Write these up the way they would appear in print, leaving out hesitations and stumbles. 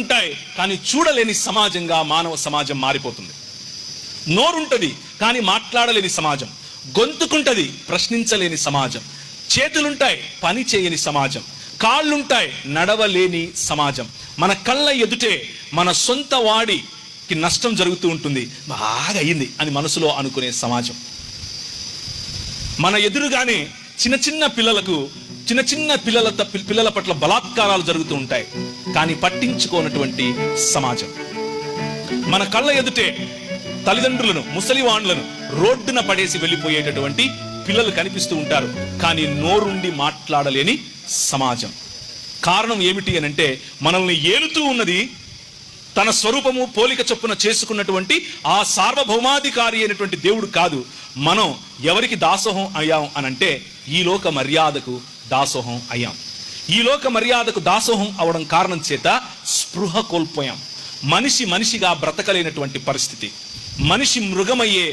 కళ్ళుంటాయి కానీ చూడలేని సమాజంగా మానవ సమాజం మారిపోతుంది. నోరుంటది కానీ మాట్లాడలేని సమాజం, గొంతుకుంటది ప్రశ్నించలేని సమాజం, చేతులుంటాయి పని చేయని సమాజం, కాళ్ళుంటాయి నడవలేని సమాజం. మన కళ్ళ ఎదుటే మన సొంత వాడికి నష్టం జరుగుతూ ఉంటుంది, బాగా అయింది అని మనసులో అనుకునే సమాజం. మన ఎదురుగానే చిన్న పిల్లల పట్ల బలాత్కారాలు జరుగుతూ ఉంటాయి కానీ పట్టించుకోనటువంటి సమాజం. మన కళ్ళ ఎదుటే తల్లిదండ్రులను, ముసలివాండ్లను రోడ్డున పడేసి వెళ్ళిపోయేటటువంటి పిల్లలు కనిపిస్తూ ఉంటారు కానీ నోరుండి మాట్లాడలేని సమాజం. కారణం ఏమిటి అని అంటే, మనల్ని ఏలుతూ ఉన్నది తన స్వరూపము పోలిక చొప్పున చేసుకున్నటువంటి ఆ సార్వభౌమాధికారి అయినటువంటి దేవుడు కాదు. మనం ఎవరికి దాసోహం అయ్యాం అనంటే ఈ లోక మర్యాదకు దాసోహం అయ్యాం. ఈ లోక మర్యాదకు దాసోహం అవడం కారణం చేత స్పృహ కోల్పోయాం. మనిషిగా బ్రతకలేనటువంటి పరిస్థితి. మనిషి మృగమయ్యే,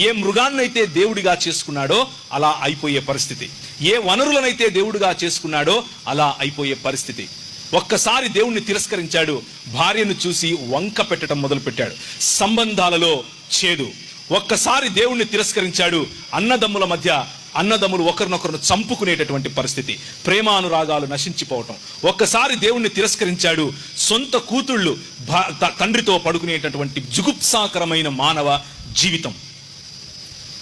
ఏ మృగాన్నైతే దేవుడిగా చేసుకున్నాడో అలా అయిపోయే పరిస్థితి, ఏ వనరులనైతే దేవుడిగా చేసుకున్నాడో అలా అయిపోయే పరిస్థితి. ఒక్కసారి దేవుణ్ణి తిరస్కరించాడు, భార్యను చూసి వంక పెట్టడం మొదలు పెట్టాడు, సంబంధాలలో చేదు. ఒక్కసారి దేవుణ్ణి తిరస్కరించాడు, అన్నదమ్ముల మధ్య అన్నదమ్ములు ఒకరినొకరును చంపుకునేటటువంటి పరిస్థితి, ప్రేమానురాగాలు నశించిపోవటం. ఒక్కసారి దేవుణ్ణి తిరస్కరించాడు, సొంత కూతుళ్ళు తండ్రితో పడుకునేటటువంటి జుగుప్సాకరమైన మానవ జీవితం.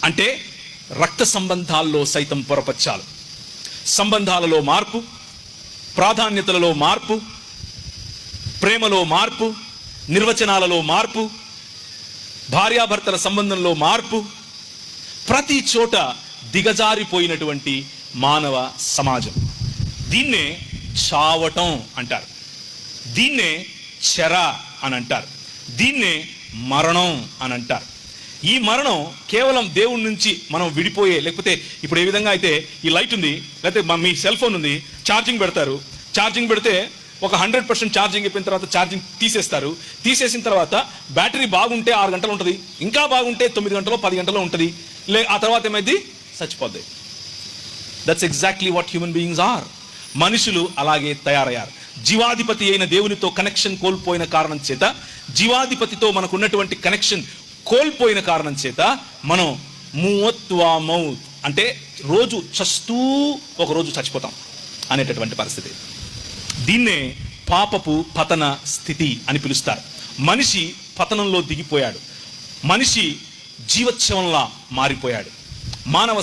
అంటే రక్త సంబంధాల్లో సైతం పొరపచ్చాలు. సంబంధాలలో మార్పు, ప్రాధాన్యతలలో మార్పు, ప్రేమలో మార్పు, నిర్వచనాలలో మార్పు, భార్యాభర్తల సంబంధంలో మార్పు, ప్రతి చోట దిగజారిపోయినటువంటి మానవ సమాజం. దీన్నే చావటం అంటారు, దీన్నే చెర అని అంటారు, దీన్నే మరణం అని అంటారు. ఈ మరణం కేవలం దేవుడి నుంచి మనం విడిపోయే, లేకపోతే ఇప్పుడు ఏ విధంగా అయితే ఈ లైట్ ఉంది, లేకపోతే మీ సెల్ ఫోన్ ఉంది, ఛార్జింగ్ పెడతారు, ఛార్జింగ్ పెడితే ఒక 100% ఛార్జింగ్ అయిపోయిన తర్వాత ఛార్జింగ్ తీసేస్తారు. తీసేసిన తర్వాత బ్యాటరీ బాగుంటే 6 గంటలు ఉంటుంది, ఇంకా బాగుంటే 9 గంటలో 10 గంటలో ఉంటుంది, ఆ తర్వాత ఏమైంది, చచ్చిపోద్ది. That's exactly what human beings are. మనుషులు అలాగే తయారయ్యారు. జీవాధిపతి అయిన దేవునితో కనెక్షన్ కోల్పోయిన కారణం చేత, జీవాధిపతితో మనకు ఉన్నటువంటి కనెక్షన్ కోల్పోయిన కారణం చేత మనం మూవత్వా మౌత్ అంటే రోజు చస్తూ ఒకరోజు చచ్చిపోతాం అనేటటువంటి పరిస్థితి. దీన్నే పాపపు పతన స్థితి అని పిలుస్తారు. మనిషి పతనంలో దిగిపోయాడు, మనిషి జీవోత్సవంలా మారిపోయాడు. మానవ